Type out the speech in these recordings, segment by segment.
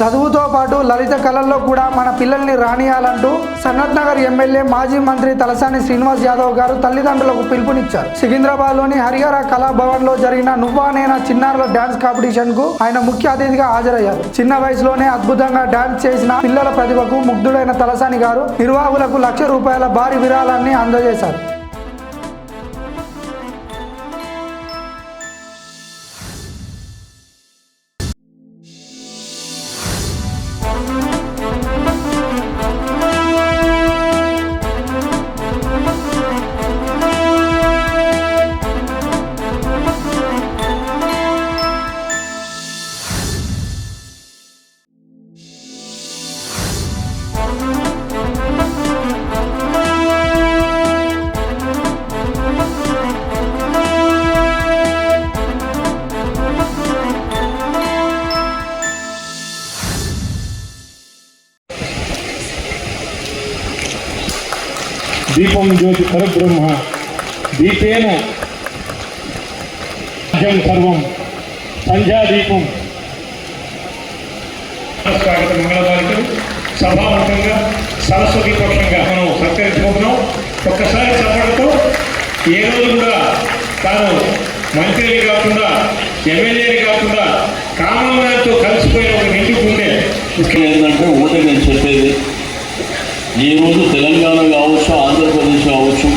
చదువుతో పాటు లలిత కళల్లో కూడా మన పిల్లల్ని రానియాలంటూ సనత్ నగర్ ఎమ్మెల్యే మాజీ మంత్రి తలసాని శ్రీనివాస్ యాదవ్ గారు తల్లిదండ్రులకు పిలుపునిచ్చారు. సికింద్రాబాద్ లోని హరిహర కళాభవన్ లో జరిగిన నువ్వా నేనా చిన్నారుల డాన్స్ కాంపిటీషన్ కు ఆయన ముఖ్య అతిథిగా హాజరయ్యారు. చిన్న వయసులోనే అద్భుతంగా డాన్స్ చేసిన పిల్లల ప్రతిభకు ముగ్ధుడైన తలసాని గారు నిర్వాహకులకు ₹1,00,000 భారీ విరాళాన్ని అందజేశారు. దీపం జ్యోతి పరబ్రహ్మ దీపేన అజం సర్వం సంధ్యాదీపం. స్వాగత మంగళవారితో సభావంతంగా సరస్వతి పక్షంగా మనం సత్కరించుకుంటున్నాం. ఒక్కసారి చెప్పడంతో ఏ రోజు కూడా తాను మంత్రిని కాకుండా ఎమ్మెల్యేని కాకుండా కామన్ మ్యాన్తో కలిసిపోయిన ఒక నిండుకుంటే ముఖ్యం ఏంటంటే ఒకటి నేను చెప్పేది, ఈరోజు తెలంగాణ కావచ్చు, ఆంధ్రప్రదేశ్ కావచ్చు,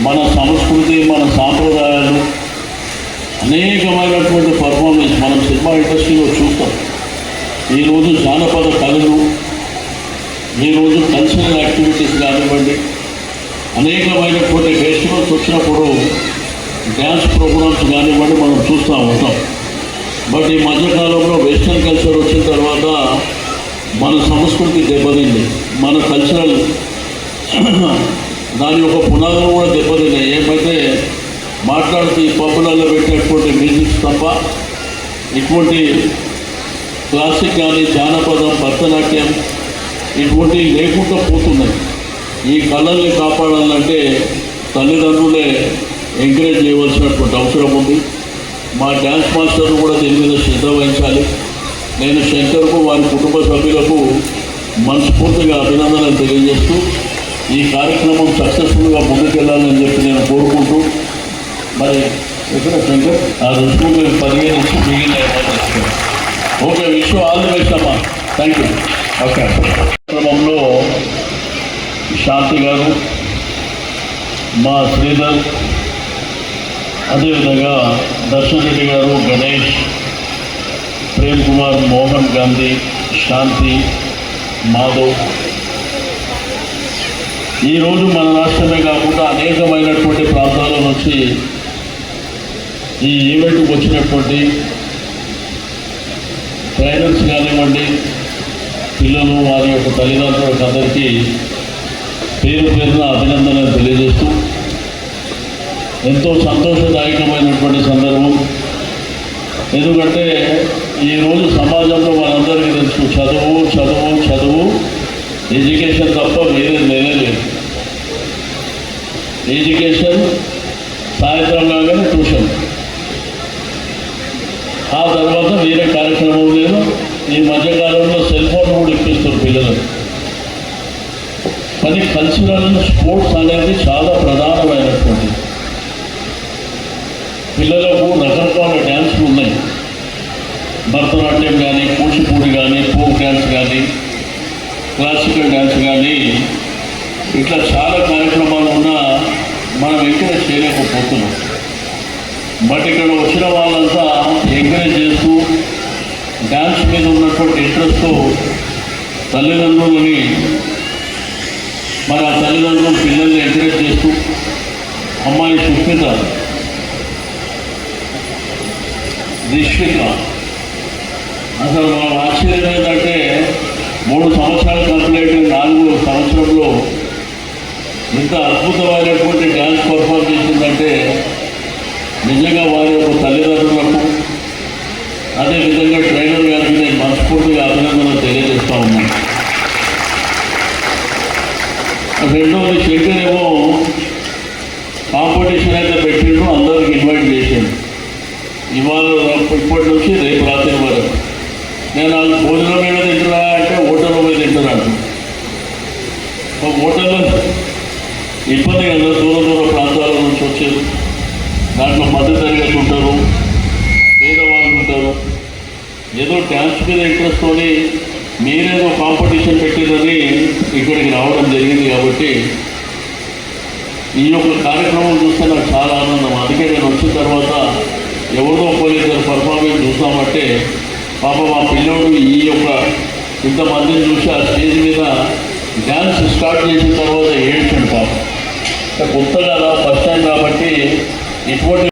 మన సంస్కృతి, మన సాంప్రదాయాలు, అనేకమైనటువంటి పర్ఫార్మెన్స్ మనం సినిమా ఇండస్ట్రీలో చూస్తాం. ఈరోజు జానపద కళలు, ఈరోజు కల్చరల్ యాక్టివిటీస్ కానివ్వండి, అనేకమైనటువంటి ఫెస్టివల్స్ వచ్చినప్పుడు డ్యాన్స్ ప్రోగ్రామ్స్ కానివ్వండి మనం చూస్తూ ఉంటాం. బట్ ఈ మధ్యకాలంలో వెస్ట్రన్ కల్చర్ వచ్చిన తర్వాత మన సంస్కృతి దెబ్బతింది, మన కల్చరల్ దాని యొక్క పునాదులు కూడా దెబ్బతిన్నాయి. ఏమైతే మాట్లాడుతూ ఈ పబ్బులలో పెట్టేటువంటి మ్యూజిక్స్ తప్ప ఇటువంటి క్లాసిక్ కానీ జానపదం, భరతనాట్యం ఇటువంటివి లేకుండా పోతున్నాయి. ఈ కళల్ని కాపాడాలంటే తల్లిదండ్రులే ఎంకరేజ్ చేయవలసినటువంటి అవసరం ఉంది. మా డ్యాన్స్ మాస్టర్లు కూడా దీని మీద శ్రద్ధ వహించాలి. నేను శంకర్కు, వారి కుటుంబ సభ్యులకు మనస్ఫూర్తిగా అభినందనలు తెలియజేస్తూ ఈ కార్యక్రమం సక్సెస్ఫుల్గా ముందుకెళ్ళాలని చెప్పి నేను కోరుకుంటూ, మరి ఎక్కడ శంకర్ ఆ రుసుకు మీరు 15 నుంచి మిగిలిన ఓకే, విషయం ఆల్ ది బెస్ట్ అమ్మా. Thank you. ఓకే, కార్యక్రమంలో శాంతి గారు, మా శ్రీధర్, అదేవిధంగా దర్శన్ రెడ్డి గారు, గణేష్, ప్రేమ్ కుమార్, మోహన్ గాంధీ, శాంతి, మాధవ్, ఈరోజు మన రాష్ట్రమే కాకుండా అనేకమైనటువంటి ప్రాంతాల నుంచి ఈ ఈవెంట్కి వచ్చినటువంటి ట్రైనర్స్ కానివ్వండి, పిల్లలు, వారి యొక్క తల్లిదండ్రులకు అందరికీ పేరు పేరున అభినందనలు తెలియజేస్తూ, ఎంతో సంతోషదాయకమైనటువంటి సందర్భం. ఎందుకంటే ఈరోజు సమాజంలో మనందరికీ తెలుసు, చదువు చదువు చదువు ఎడ్యుకేషన్ తప్ప వేరే లేదు. ఎడ్యుకేషన్ సాయంత్రం కాగానే ట్యూషన్, ఆ తర్వాత వేరే కార్యక్రమం లేదు. ఈ మధ్యకాలంలో సెల్ ఫోన్ కూడా ఇప్పిస్తారు పిల్లలకు. కానీ కల్చరల్ స్పోర్ట్స్ అనేది చాలా ప్రధానమైనటువంటి, పిల్లలకు రకరకాల డ్యాన్స్లు ఉన్నాయి. భరతనాట్యం కానీ, కూచిపూడి కానీ, ఫోక్ డ్యాన్స్ కానీ, క్లాసికల్ డ్యాన్స్ కానీ, ఇట్లా చాలా కార్యక్రమాలు ఉన్నా మనం ఎంకరేజ్ చేయలేకపోతున్నాం. బట్ ఇక్కడ వచ్చిన వాళ్ళంతా ఎంకరేజ్ చేస్తూ డ్యాన్స్ మీద ఉన్నటువంటి ఇంట్రెస్ట్తో తల్లిదండ్రులని, మరి ఆ తల్లిదండ్రులు పిల్లల్ని ఎంకరేజ్ చేస్తూ, అమ్మాయి సుష్మిత, దిష్మిత, అసలు మనం ఆశ్చర్యం ఏంటంటే 3 సంవత్సరాలు కంప్లీట్, 4వ సంవత్సరంలో ఇంత అద్భుతమైనటువంటి డ్యాన్స్ పర్ఫార్మ్ చేసిందంటే నిజంగా వారి యొక్క తల్లిదండ్రులకు, అదేవిధంగా ట్రైనర్ గారికి నేను మనస్ఫూర్తిగా అభినందనలు తెలియజేస్తూ ఉన్నాను. రెండవది శంకర్ ఏమో కాంపిటీషన్ అయితే పెట్టిండు, అందరికి ఇన్వైట్ చేసిండు. ఇవాళ ఇప్పటి నుంచి రేపు రాత్రి వరకు నేను వాళ్ళు భోజనం ఇబ్బంది కదా, దూర దూర ప్రాంతాల నుంచి వచ్చారు. దాంట్లో మధ్య తరగతి ఉంటారు, పేదవాళ్ళు ఉంటారు. ఏదో డ్యాన్స్ మీద ఇంట్రెస్ట్తో మీరేదో కాంపిటీషన్ పెట్టిందని ఇక్కడికి రావడం జరిగింది. కాబట్టి ఈ యొక్క కార్యక్రమం చూస్తే నాకు చాలా ఆనందం. అందుకే నేను వచ్చిన తర్వాత ఎవరిదో పోలీసు పర్ఫార్మెన్స్ చూస్తామంటే పాప మా పిల్లోడు ఈ యొక్క ఇంతమందిని చూసి ఆ స్టేజ్ మీద డ్యాన్స్ స్టార్ట్ చేసిన తర్వాత ఏడ్చండి పాప. కొత్తగా ఫస్ట్ టైం కాబట్టి ఇటువంటి